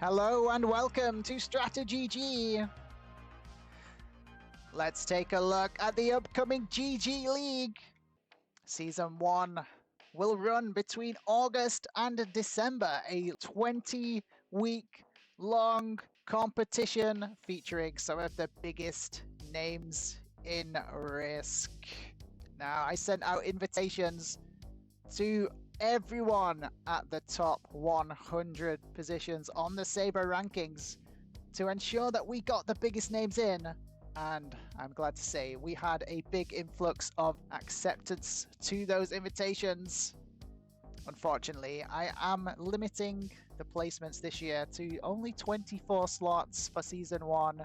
Hello and welcome to StratiGG. Let's take a look at the upcoming GG League. Season 1 will run between August and December, a 20-week long competition featuring some of the biggest names in Risk. Now, I sent out invitations to everyone at the top 100 positions on the Saber rankings to ensure that we got the biggest names in, and I'm glad to say we had a big influx of acceptance to those invitations. Unfortunately, I am limiting the placements this year to only 24 slots for Season 1,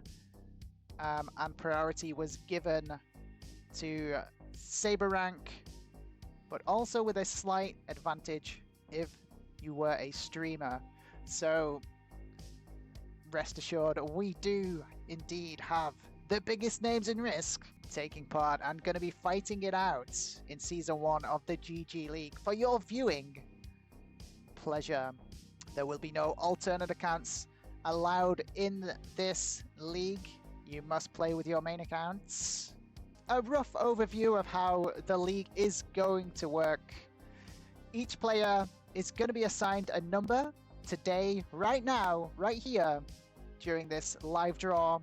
and priority was given to Saber rank, but also with a slight advantage if you were a streamer. So rest assured, we do indeed have the biggest names in Risk taking part and going to be fighting it out in Season 1 of the GG League for your viewing pleasure. There will be no alternate accounts allowed in this league. You must play with your main accounts. A rough overview of how the league is going to work. Each player is going to be assigned a number today, right now, right here, during this live draw.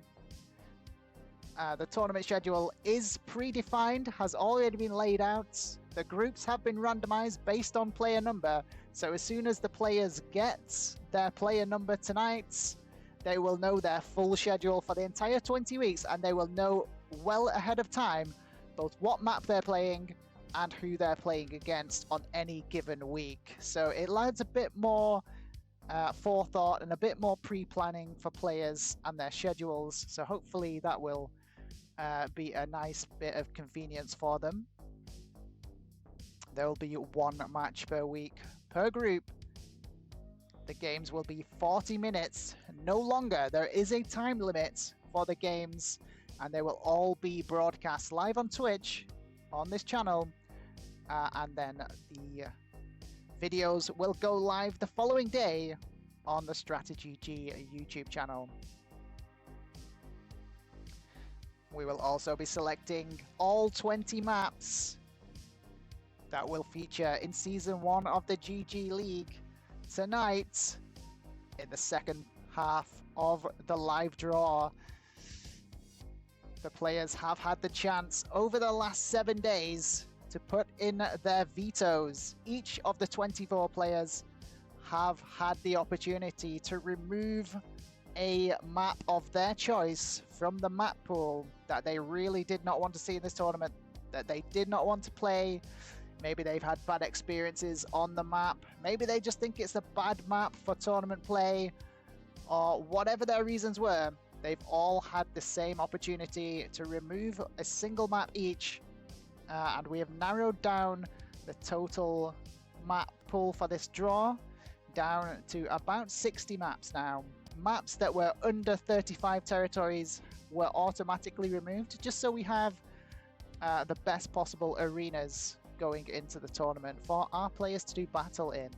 The tournament schedule is predefined, has already been laid out. The groups have been randomized based on player number, so as soon as the players get their player number tonight, they will know their full schedule for the entire 20 weeks, and they will know well ahead of time both what map they're playing and who they're playing against on any given week. So it adds a bit more forethought and a bit more pre-planning for players and their schedules. So hopefully that will be a nice bit of convenience for them. There will be one match per week per group. The games will be 40 minutes, no longer. There is a time limit for the games, and they will all be broadcast live on Twitch on this channel, and then the videos will go live the following day on the StratiGG YouTube channel. We will also be selecting all 20 maps that will feature in Season 1 of the GG League tonight in the second half of the live draw. The players have had the chance over the last 7 days to put in their vetoes. Each of the 24 players have had the opportunity to remove a map of their choice from the map pool that they really did not want to see in this tournament, that they did not want to play. Maybe they've had bad experiences on the map. Maybe they just think it's a bad map for tournament play, or whatever their reasons were. They've all had the same opportunity to remove a single map each, and we have narrowed down the total map pool for this draw down to about 60 maps now. Maps that were under 35 territories were automatically removed, just so we have the best possible arenas going into the tournament for our players to do battle in.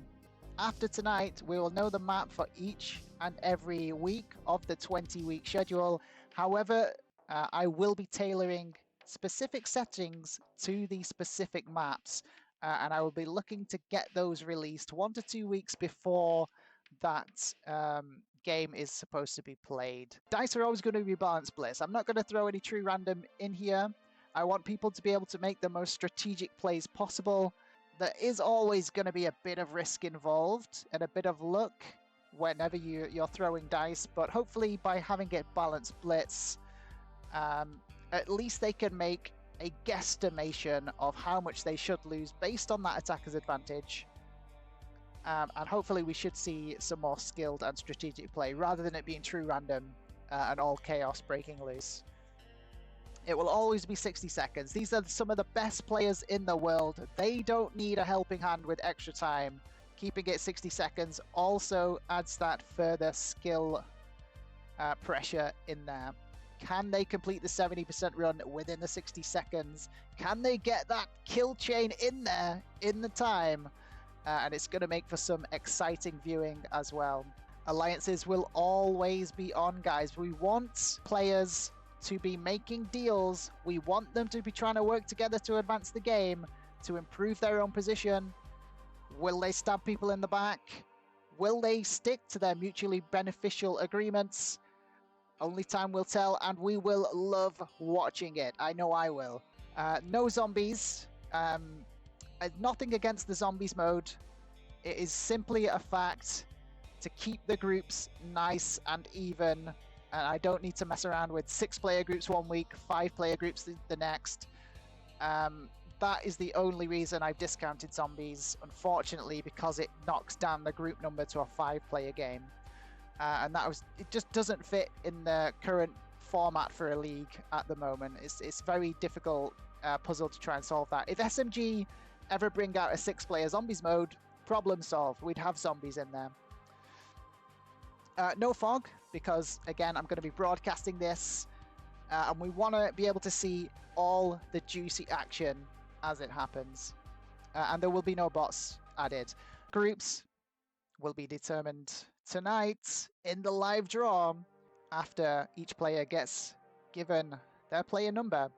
After tonight, we will know the map for each and every week of the 20-week schedule. However, I will be tailoring specific settings to the specific maps, and I will be looking to get those released 1 to 2 weeks before that game is supposed to be played. Dice are always going to be balanced bliss. I'm not going to throw any true random in here. I want people to be able to make the most strategic plays possible. There is always going to be a bit of risk involved and a bit of luck whenever you're throwing dice, but hopefully by having it balanced blitz, at least they can make a guesstimation of how much they should lose based on that attacker's advantage. And hopefully we should see some more skilled and strategic play rather than it being true random and all chaos breaking loose. It will always be 60 seconds. These are some of the best players in the world. They don't need a helping hand with extra time. Keeping it 60 seconds also adds that further skill pressure in there. Can they complete the 70% run within the 60 seconds? Can they get that kill chain in there in the time? And it's going to make for some exciting viewing as well. Alliances will always be on, guys. We want players to be making deals. We want them to be trying to work together to advance the game, to improve their own position. Will they stab people in the back? Will they stick to their mutually beneficial agreements? Only time will tell, and we will love watching it. I know I will. No zombies. Nothing against the zombies mode. It is simply a fact to keep the groups nice and even. And I don't need to mess around with 6-player groups one week, 5-player groups the next. That is the only reason I've discounted zombies, unfortunately, because it knocks down the group number to a 5-player game. And it just doesn't fit in the current format for a league at the moment. It's very difficult puzzle to try and solve that. If SMG ever bring out a 6-player zombies mode, problem solved. We'd have zombies in there. No fog, because again, I'm going to be broadcasting this, and we want to be able to see all the juicy action as it happens. And there will be no bots added. Groups will be determined tonight in the live draw after each player gets given their player number.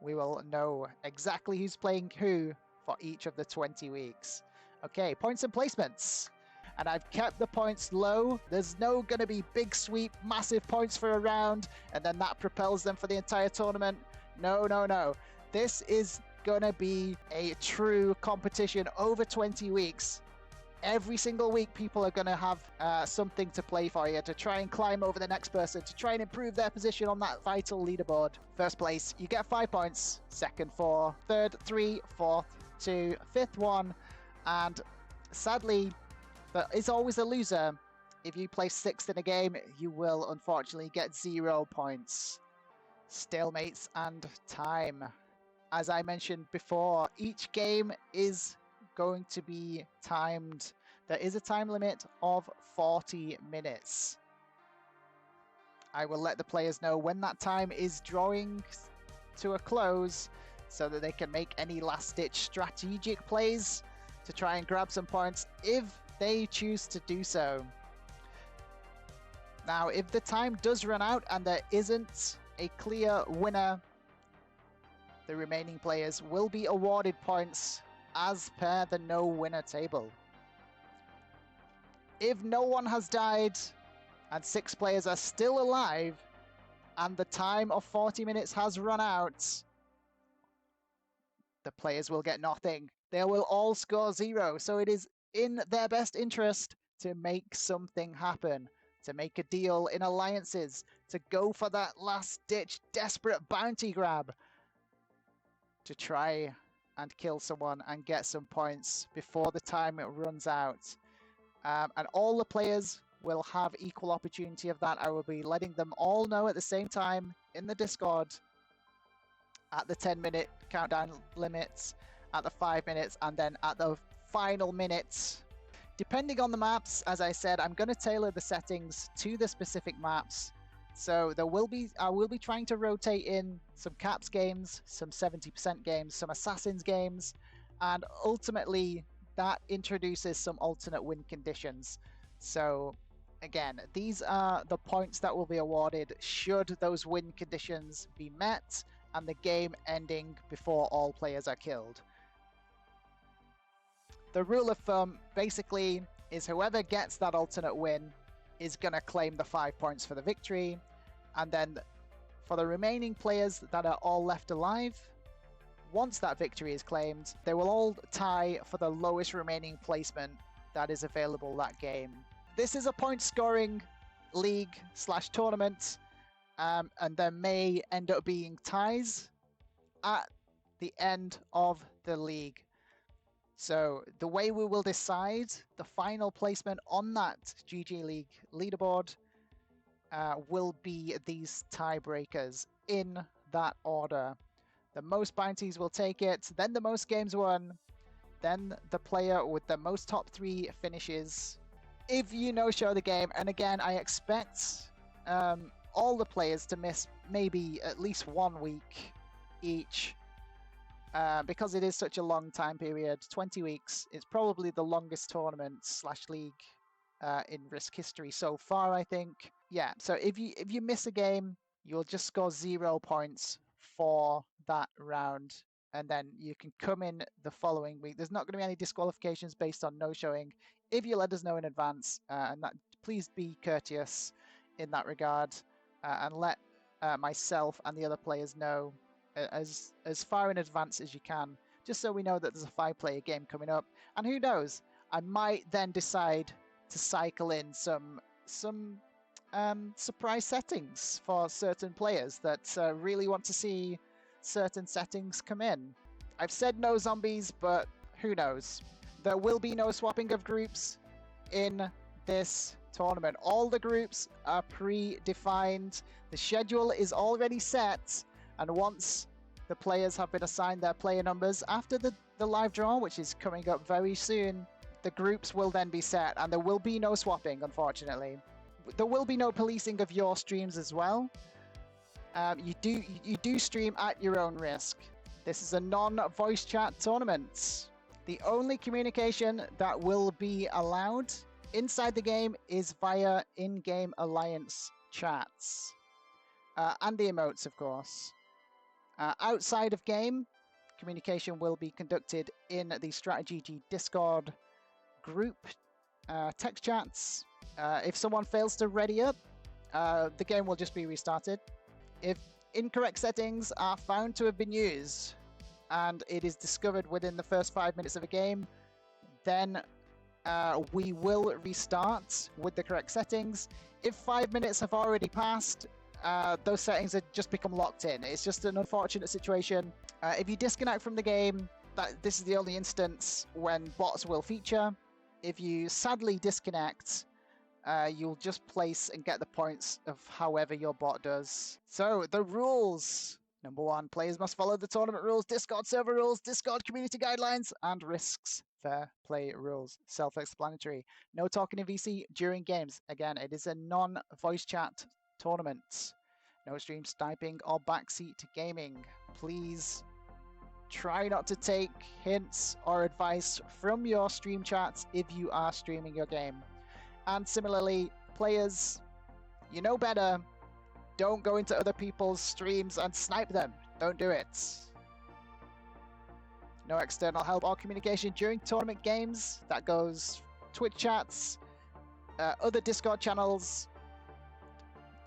We will know exactly who's playing who for each of the 20 weeks. Okay, points and placements. And I've kept the points low. There's no going to be big sweep, massive points for a round, and then that propels them for the entire tournament. No, no, no. This is going to be a true competition over 20 weeks. Every single week, people are going to have something to play for you, to try and climb over the next person, to try and improve their position on that vital leaderboard. First place, you get 5 points. Second, 4. Third, 3. Fourth, 2. Fifth, 1. And sadly, there is always a loser. If you place 6th in a game, you will unfortunately get 0 points. Stalemates and time. As I mentioned before, each game is going to be timed. There is a time limit of 40 minutes. I will let the players know when that time is drawing to a close so that they can make any last-ditch strategic plays to try and grab some points if they choose to do so. Now, if the time does run out and there isn't a clear winner, the remaining players will be awarded points as per the no winner table. If no one has died and 6 players are still alive and the time of 40 minutes has run out, the players will get nothing. They will all score 0. So it is in their best interest to make something happen, to make a deal in alliances, to go for that last-ditch desperate bounty grab, to try and kill someone and get some points before the time runs out. And all the players will have equal opportunity of that. I will be letting them all know at the same time in the Discord at the 10-minute countdown limits, at the 5 minutes, and then at the final minutes. Depending on the maps, as I said, I'm going to tailor the settings to the specific maps. So I will be trying to rotate in some Caps games, some 70% games, some Assassins games, and ultimately that introduces some alternate win conditions. So again, these are the points that will be awarded should those win conditions be met and the game ending before all players are killed. The rule of thumb basically is whoever gets that alternate win is going to claim the 5 points for the victory, and then for the remaining players that are all left alive, once that victory is claimed, they will all tie for the lowest remaining placement that is available that game. This is a point scoring league / tournament, and there may end up being ties at the end of the league. So the way we will decide the final placement on that GG League leaderboard will be these tiebreakers in that order. The most bounties will take it, then the most games won, then the player with the most top 3 finishes. If you no-show the game, and again, I expect all the players to miss maybe at least 1 week each, because it is such a long time period. 20 weeks is probably the longest tournament / league in Risk history so far, I think. Yeah, so if you miss a game, you'll just score 0 points for that round, and then you can come in the following week. There's not going to be any disqualifications based on no showing if you let us know in advance, and that please be courteous in that regard, and let myself and the other players know as far in advance as you can, just so we know that there's a 5-player game coming up. And who knows, I might then decide to cycle in some surprise settings for certain players that really want to see certain settings come in. I've said no zombies, but who knows? There will be no swapping of groups in this tournament. All the groups are pre-defined. The schedule is already set, and once the players have been assigned their player numbers after the live draw, which is coming up very soon, the groups will then be set, and there will be no swapping, unfortunately. There will be no policing of your streams as well. You do stream at your own risk. This is a non-voice chat tournament. The only communication that will be allowed inside the game is via in-game alliance chats. And the emotes, of course. Outside of game, communication will be conducted in the StratiGG Discord group text chats. If someone fails to ready up, the game will just be restarted. If incorrect settings are found to have been used and it is discovered within the first 5 minutes of a game, then we will restart with the correct settings. If 5 minutes have already passed, those settings have just become locked in. It's just an unfortunate situation. If you disconnect from the game, this is the only instance when bots will feature. If you sadly disconnect, you'll just place and get the points of however your bot does. So the rules. Number 1, players must follow the tournament rules, Discord server rules, Discord community guidelines, and risks fair play rules. Self-explanatory. No talking in VC during games. Again, it is a non-voice chat tournament. No stream sniping or backseat gaming. Please try not to take hints or advice from your stream chats if you are streaming your game. And similarly, players, you know better. Don't go into other people's streams and snipe them. Don't do it. No external help or communication during tournament games. That goes Twitch chats, other Discord channels.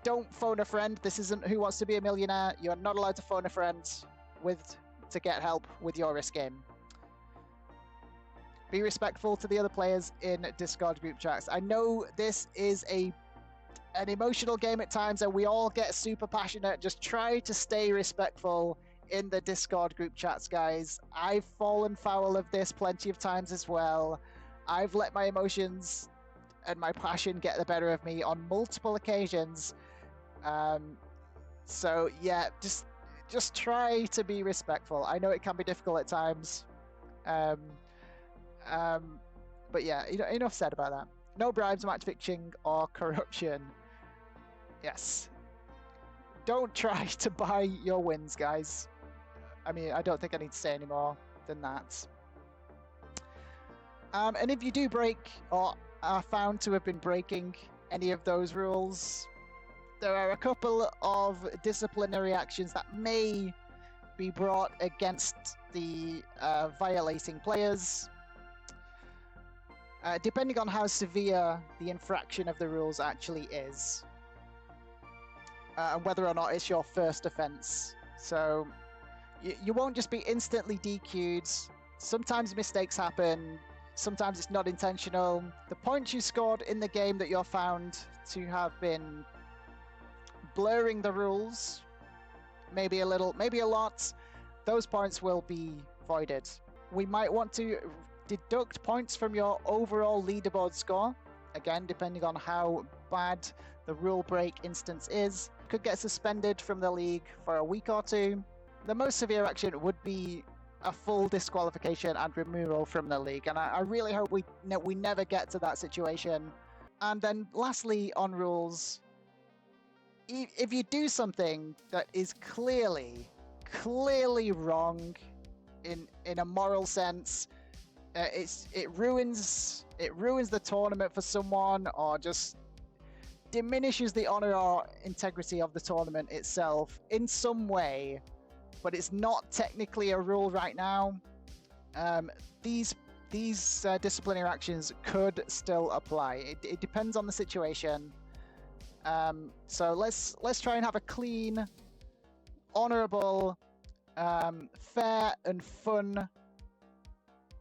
Don't phone a friend. This isn't Who Wants to Be a Millionaire. You're not allowed to phone a friend to get help with your risk game. Be respectful to the other players in Discord group chats. I know this is an emotional game at times and we all get super passionate. Just try to stay respectful in the Discord group chats, guys. I've fallen foul of this plenty of times as well. I've let my emotions and my passion get the better of me on multiple occasions. So yeah, just try to be respectful. I know it can be difficult at times. But yeah, enough said about that. No bribes, match fixing, or corruption. Yes. Don't try to buy your wins, guys. I mean, I don't think I need to say any more than that. And if you do break or are found to have been breaking any of those rules, there are a couple of disciplinary actions that may be brought against the violating players. Depending on how severe the infraction of the rules actually is. And whether or not it's your first offense. So you won't just be instantly DQ'd. Sometimes mistakes happen. Sometimes it's not intentional. The points you scored in the game that you're found to have been blurring the rules, maybe a little, maybe a lot, those points will be voided. We might want to deduct points from your overall leaderboard score. Again, depending on how bad the rule break instance is. Could get suspended from the league for a week or two. The most severe action would be a full disqualification and removal from the league, and I really hope we never get to that situation. And then lastly, on rules, if you do something that is clearly wrong in a moral sense, it ruins the tournament for someone, or just diminishes the honor or integrity of the tournament itself in some way, but it's not technically a rule right now. These disciplinary actions could still apply. It depends on the situation. So let's try and have a clean, honorable, fair and fun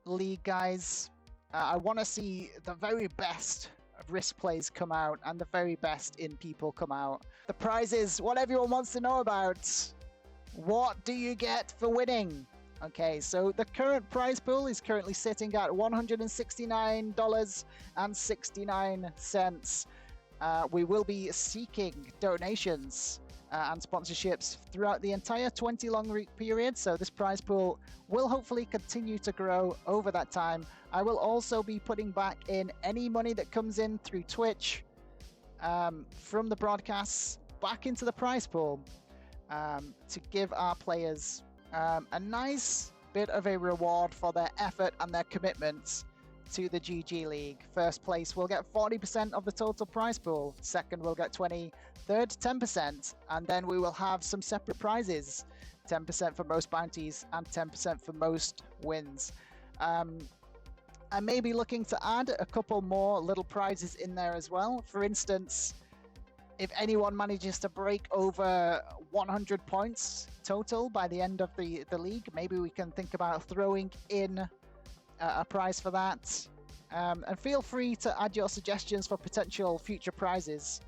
league, guys. I want to see the very best risk plays come out and the very best in people come out. The prizes, what everyone wants to know about. What do you get for winning? Okay, so the current prize pool is currently sitting at $169.69. We will be seeking donations and sponsorships throughout the entire 20 long week period, so this prize pool will hopefully continue to grow over that time. I will also be putting back in any money that comes in through Twitch from the broadcasts back into the prize pool to give our players a nice bit of a reward for their effort and their commitment to the GG League. First place will get 40% of the total prize pool, second will get 20%, third 10%, and then we will have some separate prizes, 10% for most bounties and 10% for most wins. I may be looking to add a couple more little prizes in there as well. For instance, if anyone manages to break over 100 points total by the end of the league, maybe we can think about throwing in a prize for that. And feel free to add your suggestions for potential future prizes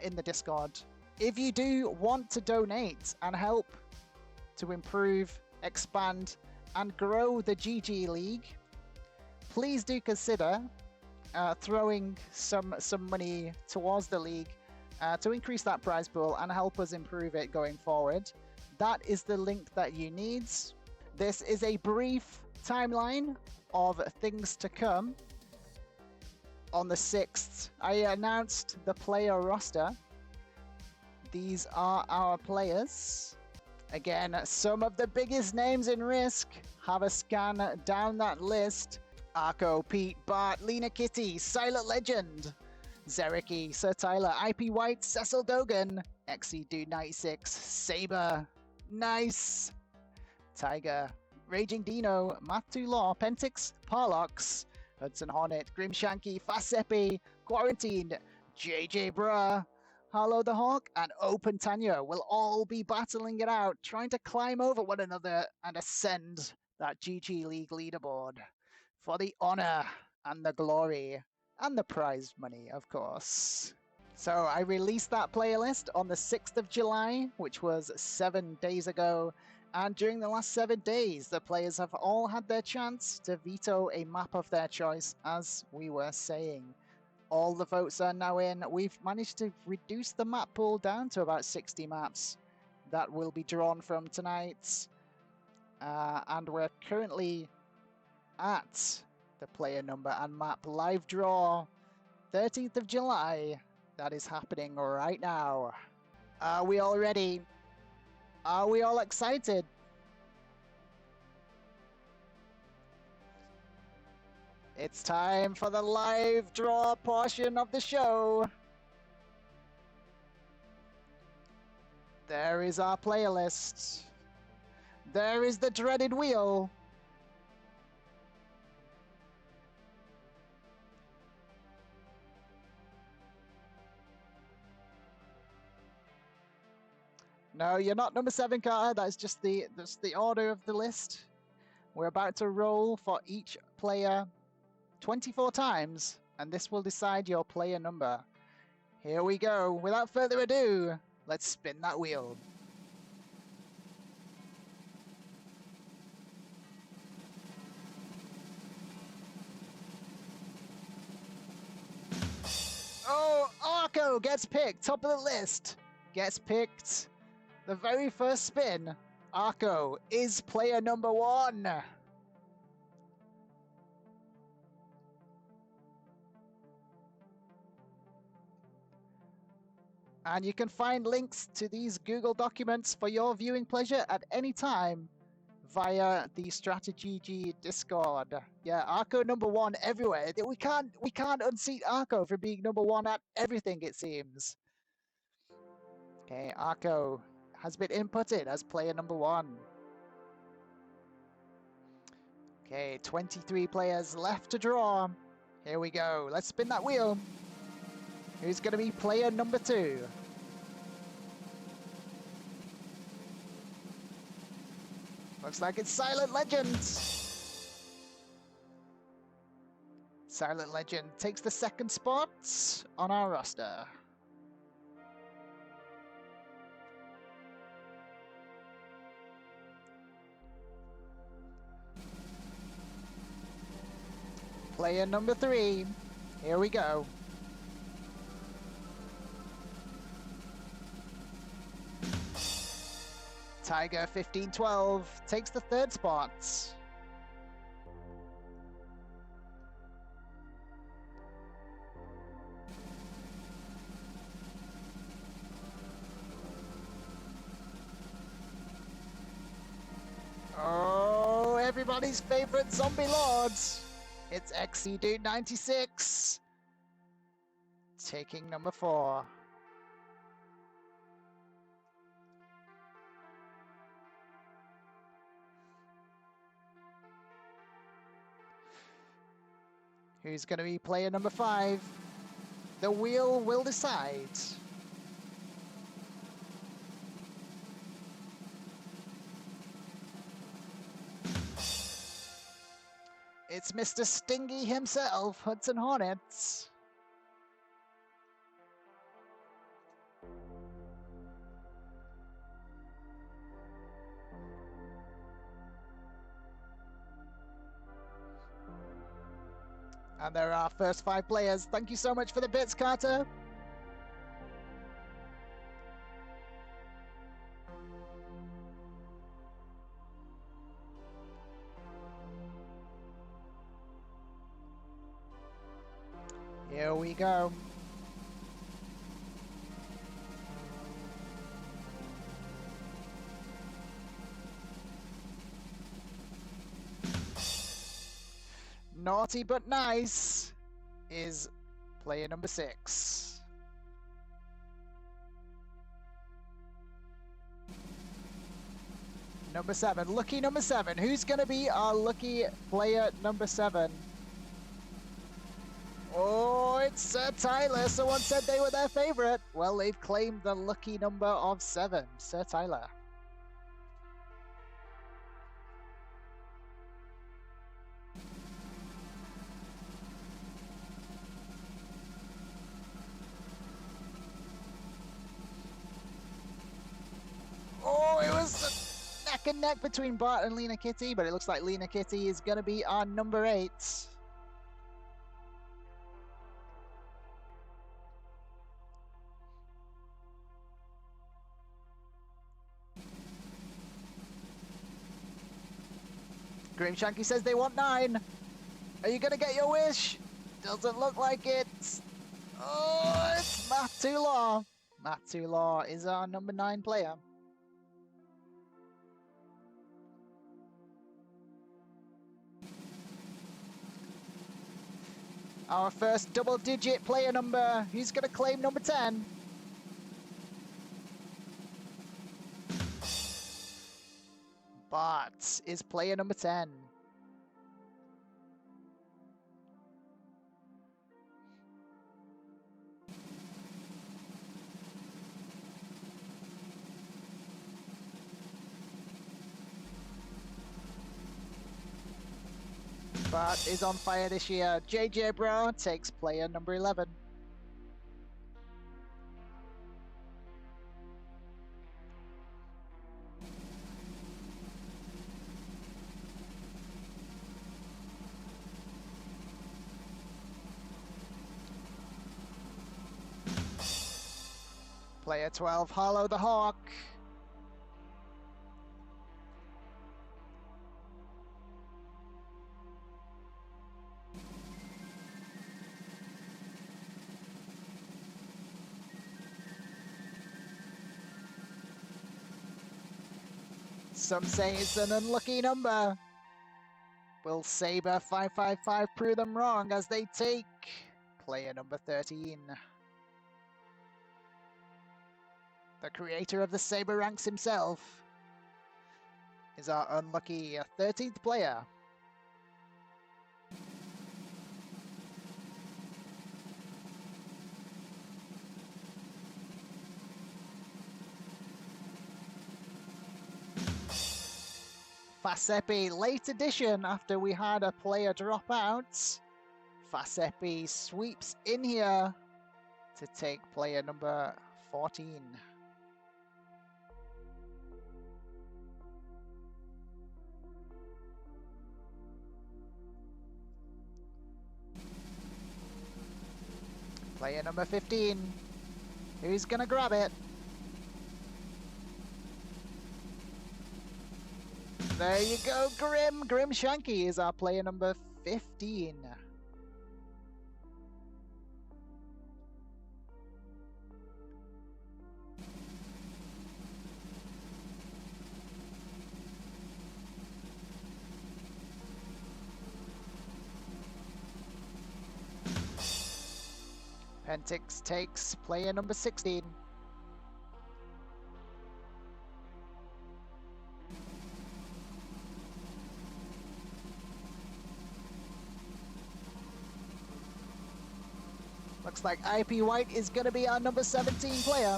in the Discord. If you do want to donate and help to improve, expand, and grow the GG League, please do consider throwing some money towards the league to increase that prize pool and help us improve it going forward. That is the link that you need. This is a brief timeline of things to come. On the 6th, I announced the player roster. These are our players. Again, some of the biggest names in Risk. Have a scan down that list. Arco, Pete, Bart, Lena Kitty, Silent Legend, Zeriki, Sir Tyler, IP White, Cecil Dogan, XC Dude 96, Saber, Nice, Tiger, Raging Dino, Matu Law, Pentix, Parlox, Hudson Hornet, Grimshanky, Fasepi, Quarantined, JJ Bruh, Harlow the Hawk, and Open Tanya will all be battling it out, trying to climb over one another and ascend that GG League leaderboard for the honor and the glory and the prize money, of course. So I released that playlist on the 6th of July, which was 7 days ago. And during the last 7 days, the players have all had their chance to veto a map of their choice, as we were saying. All the votes are now in. We've managed to reduce the map pool down to about 60 maps that will be drawn from tonight. And we're currently at the player number and map live draw 13th of July. That is happening right now. Are we all ready? Are we all excited? It's time for the live draw portion of the show. There is our player list. There is the dreaded wheel. No, you're not number 7, Carter. That's just the order of the list. We're about to roll for each player 24 times, and this will decide your player number. Here we go. Without further ado, let's spin that wheel. Oh, Arco gets picked. Top of the list. Gets picked. The very first spin, Arco is player number 1. And you can find links to these Google documents for your viewing pleasure at any time via the StratiGG Discord. Yeah, Arco #1 everywhere. We can't unseat Arco for being #1 at everything, it seems. Okay, Arco has been inputted as player #1. Okay, 23 players left to draw. Here we go. Let's spin that wheel. Who's going to be player #2? Looks like it's Silent Legend. Silent Legend takes the second spot on our roster. Player #3. Here we go. Tiger 1512 takes the third spot. Oh, everybody's favorite zombie lords. It's XC Dude 96 taking #4. Who's going to be player #5? The wheel will decide. It's Mr. Stingy himself, Hudson Hornets. And there are our first 5 players. Thank you so much for the bits, Carter. Here we go. Naughty but nice is player #6. #7, lucky #7. Who's going to be our lucky player #7? Oh, it's Sir Tyler. Someone said they were their favorite. Well, they've claimed the lucky number of 7. Sir Tyler. Oh, it was neck and neck between Bart and Lena Kitty, but it looks like Lena Kitty is going to be our #8. Grim Shanky says they want 9. Are you going to get your wish? Doesn't look like it. Oh, it's Matt Tulaw. Matt Tulaw is our #9 player. Our first double-digit player number. Who's going to claim #10? Bart is player #10. Bart is on fire this year. JJ Bro takes player #11. Player 12, Harlow the Hawk. Some say it's an unlucky number. Will Saber 555 prove them wrong as they take player number 13? The creator of the Saber ranks himself is our unlucky 13th player. Fasepi, late addition after we had a player drop out. Fasepi sweeps in here to take player number 14. Player number 15. Who's gonna grab it? There you go, Grim. Grim Shanky is our player number 15. Pentix takes player number 16. Looks like IP White is going to be our number 17 player.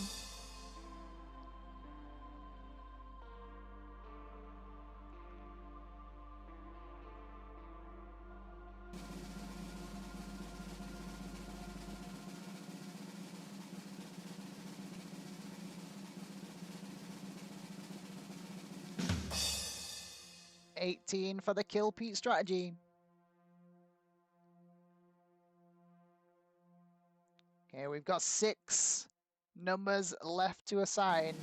$18 for the Kill Pete strategy. Okay, we've got 6 numbers left to assign.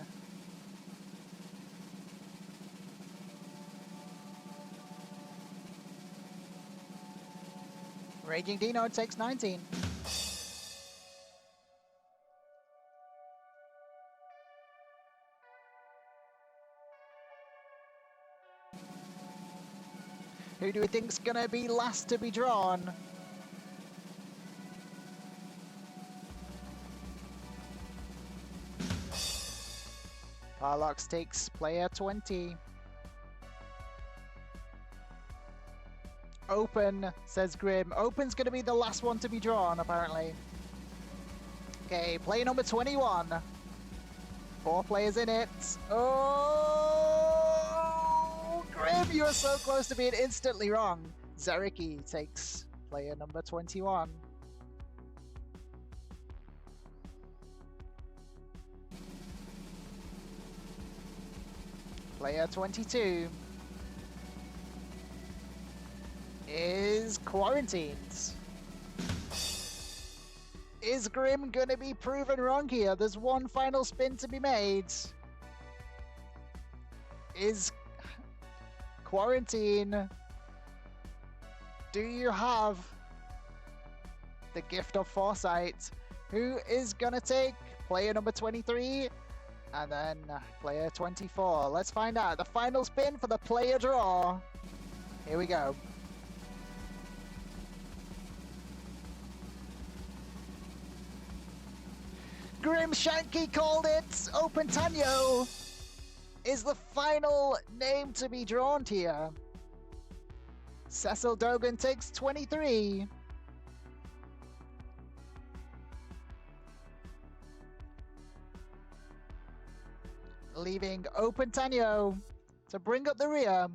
Raging Dino takes 19. Who do we think's gonna be last to be drawn? Parlox takes player 20. Open, says Grim. Open's gonna be the last one to be drawn, apparently. Okay, player number 21. 4 players in it. Oh, Grim, you are so close to being instantly wrong. Zeriki takes player number 21. Player 22 is Quarantines. Is Grim gonna be proven wrong here? There's one final spin to be made. Is Quarantine, do you have the gift of foresight? Who is gonna take player number 23 and then player 24? Let's find out. The final spin for the player draw. Here we go. Grim Shanky called it. Open Tanyo is the final name to be drawn here. Cecil Dogan takes 23. Leaving Open Tanyo to bring up the rear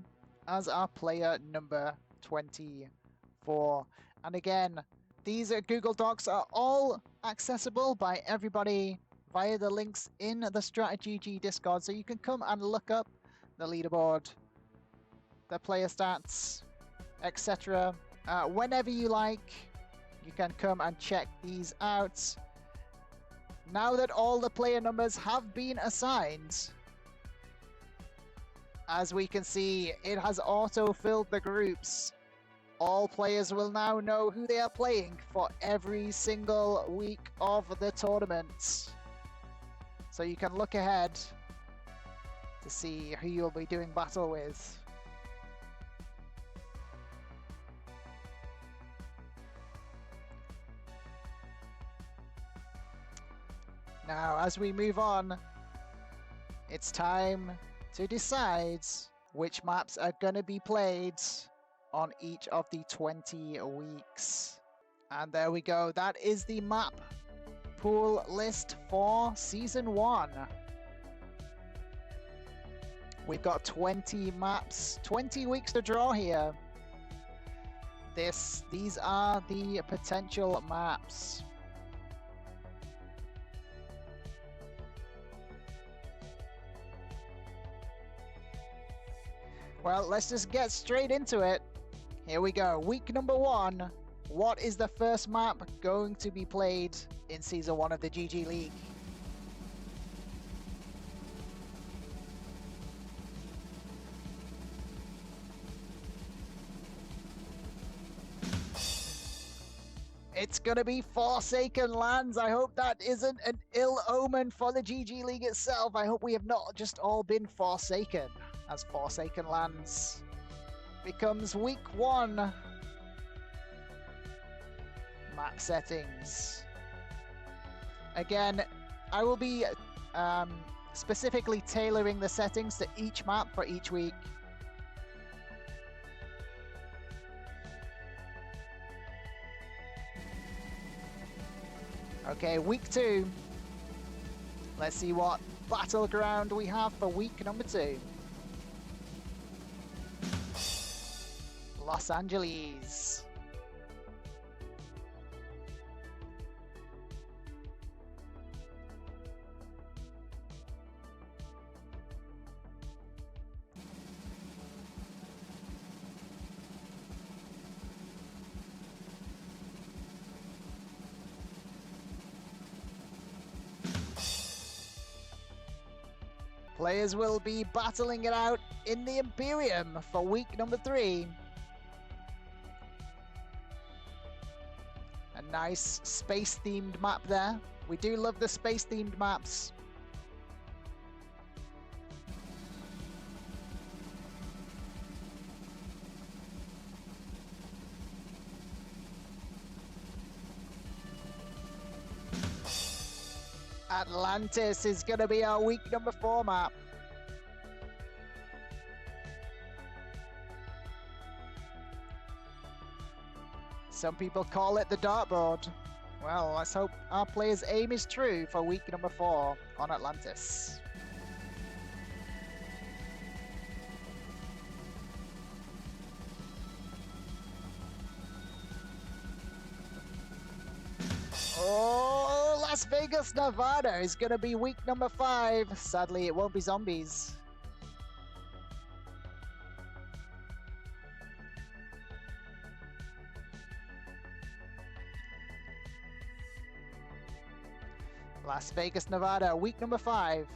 as our player number 24. And again, these Google Docs are all accessible by everybody via the links in the StratiGG Discord, so you can come and look up the leaderboard, the player stats, etc. Whenever you like, you can come and check these out. Now that all the player numbers have been assigned, as we can see, it has auto-filled the groups. All players will now know who they are playing for every single week of the tournament. So you can look ahead to see who you'll be doing battle with. Now, as we move on, it's time to decide which maps are going to be played on each of the 20 weeks. And there we go. That is the map pool list for Season 1. We've got 20 maps, 20 weeks to draw here. These are the potential maps. Well, let's just get straight into it. Here we go. Week number 1. What is the first map going to be played in Season 1 of the GG League? It's going to be Forsaken Lands. I hope that isn't an ill omen for the GG League itself. I hope we have not just all been forsaken, as Forsaken Lands becomes week 1. Map settings. Again, I will be specifically tailoring the settings to each map for each week. Okay, week 2. Let's see what battleground we have for week number 2. Los Angeles. Players will be battling it out in the Imperium for week number 3. A nice space-themed map there. We do love the space-themed maps. Atlantis is going to be our week number 4 map. Some people call it the dartboard. Well, let's hope our players' aim is true for week number 4 on Atlantis. Oh, Las Vegas, Nevada is going to be week number 5. Sadly, it won't be zombies. Las Vegas, Nevada, week number 5.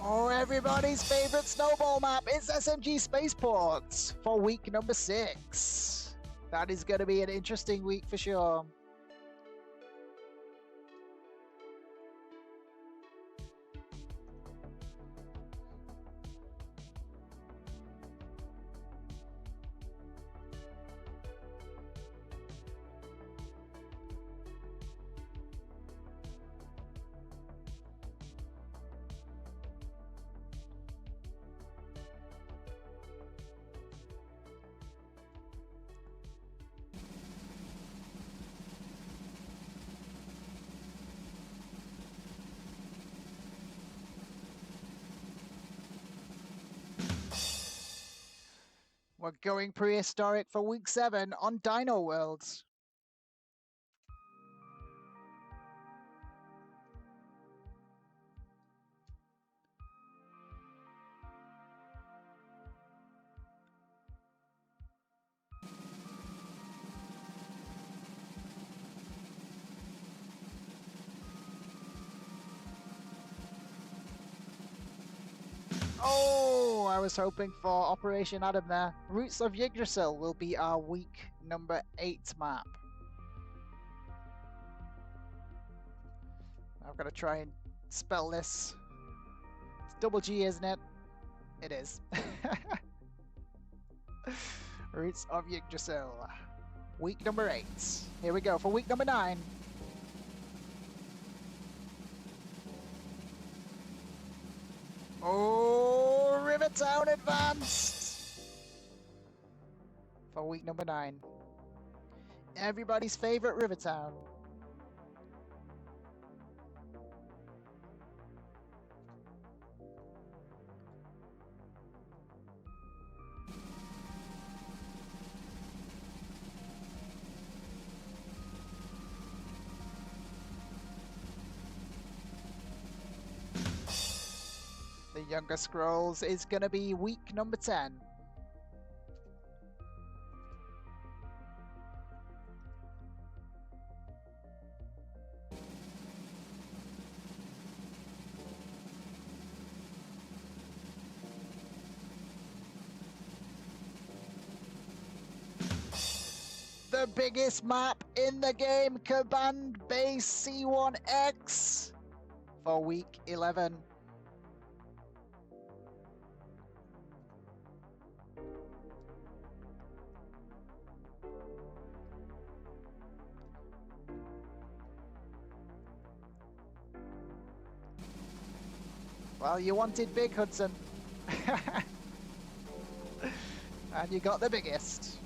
Oh, everybody's favorite snowball map is SMG Spaceports for week number 6. That is going to be an interesting week for sure. We're going prehistoric for week 7 on Dino Worlds. Oh, I was hoping for Operation Adam there. Roots of Yggdrasil will be our week number 8 map. I've got to try and spell this. It's double G, isn't it? It is. Roots of Yggdrasil. Week number 8. Here we go for week number 9. Oh, Rivertown advanced for week number 9. Everybody's favorite Rivertown. The Younger Scrolls is going to be week number 10. The biggest map in the game, Command Base C1X for week 11. Well, you wanted big, Hudson. And you got the biggest.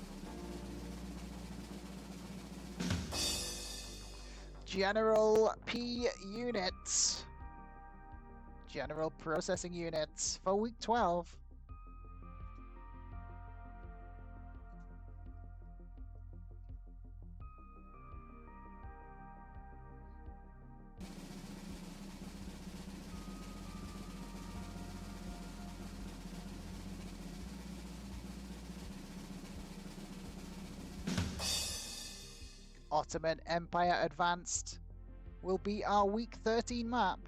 General P units. General Processing Units for week 12. Ottoman Empire Advanced will be our week 13 map.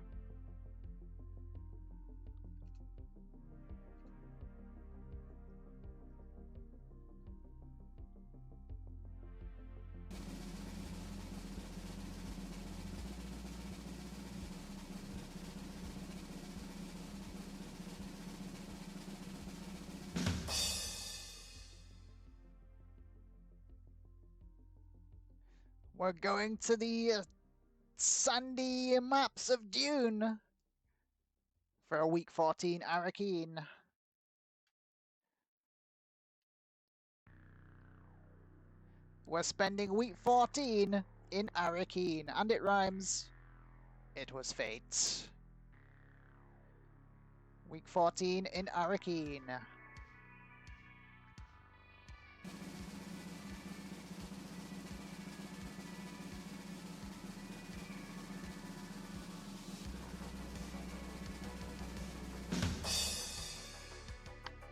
We're going to the sandy maps of Dune for a week 14 Arakeen. We're spending week 14 in Arakeen, and it rhymes. It was fate. Week 14 in Arakeen.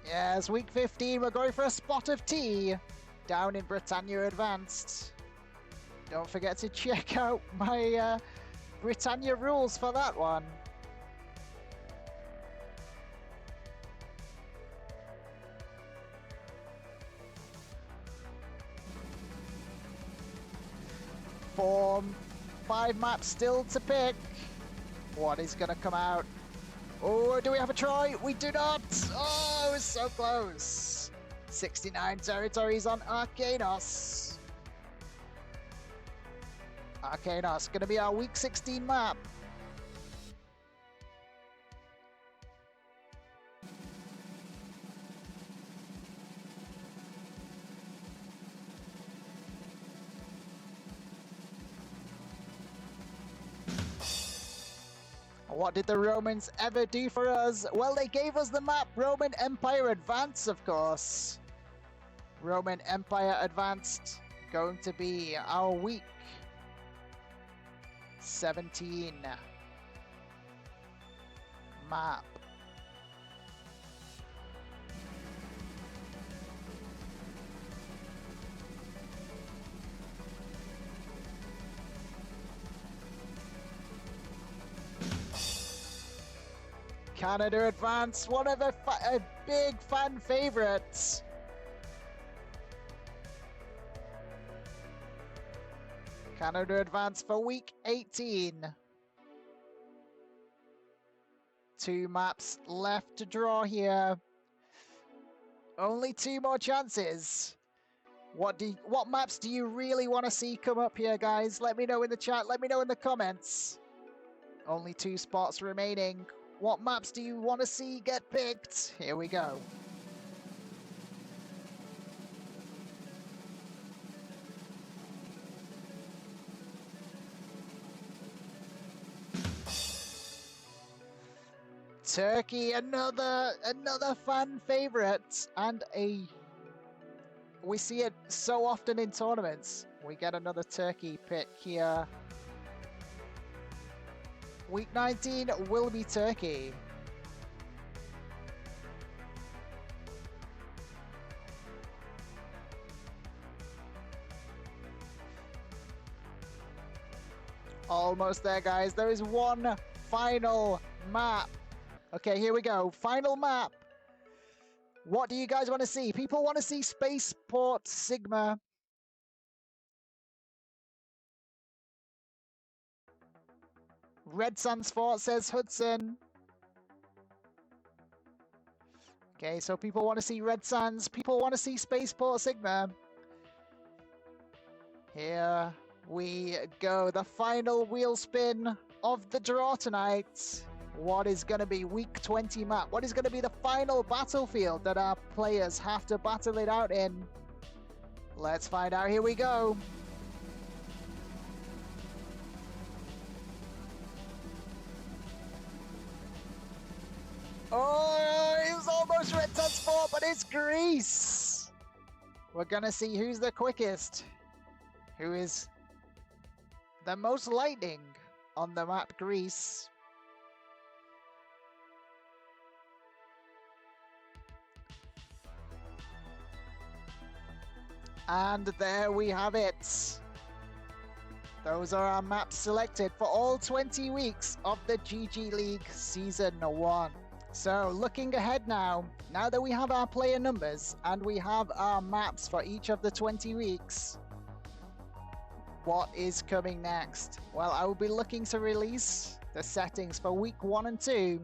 Yes, week 15, we're going for a spot of tea down in Britannia Advanced. Don't forget to check out my Britannia rules for that one. Five maps still to pick. What is going to come out? Oh, do we have a try? We do not! Oh, it was so close. 69 territories on Arcanos. Arcanos, going to be our week 16 map. What did the Romans ever do for us? Well, they gave us the map Roman Empire Advance, of course. Roman Empire Advanced, going to be our week 17 map. Canada Advance, one of a big fan favorites. Canada advance for week 18. 2 maps left to draw here. Only 2 more chances. What maps do you really want to see come up here, guys? Let me know in the chat. Let me know in the comments. Only 2 spots remaining. What maps do you want to see get picked? Here we go. Turkey, another fan favorite, and we see it so often in tournaments. We get another Turkey pick here. Week 19 will be Turkey. Almost there, guys. There is one final map. Okay, here we go. Final map. What do you guys want to see? People want to see Spaceport Sigma. Red Sands Fort, says Hudson. Okay, so people want to see Red Sands. People want to see Spaceport Sigma. Here we go. The final wheel spin of the draw tonight. What is going to be week 20 map? What is going to be the final battlefield that our players have to battle it out in? Let's find out. Here we go. Oh, it was almost Red Sands Fort, but it's Greece. We're going to see who's the quickest. Who is the most lightning on the map, Greece. And there we have it. Those are our maps selected for all 20 weeks of the GG League Season 1. So looking ahead now that we have our player numbers and we have our maps for each of the 20 weeks, what is coming next? Well, I will be looking to release the settings for week 1 and 2,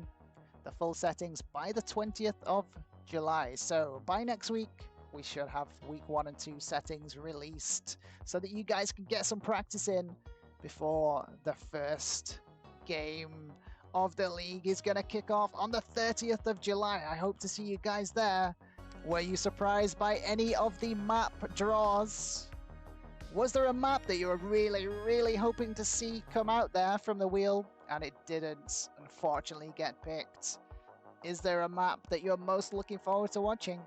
the full settings, by the 20th of July. So by next week, we should have week 1 and 2 settings released so that you guys can get some practice in before the first game of the league is going to kick off on the 30th of July. I hope to see you guys there. Were you surprised by any of the map draws? Was there a map that you were really hoping to see come out there from the wheel and it didn't unfortunately get picked? Is there a map that you're most looking forward to watching?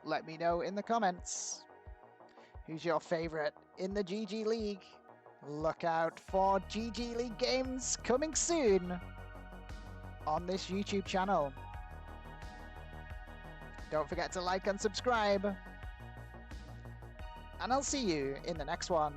Let me know in the comments. Who's your favorite in the GG League? Look out for GG League games coming soon on this YouTube channel. Don't forget to like and subscribe. And I'll see you in the next one.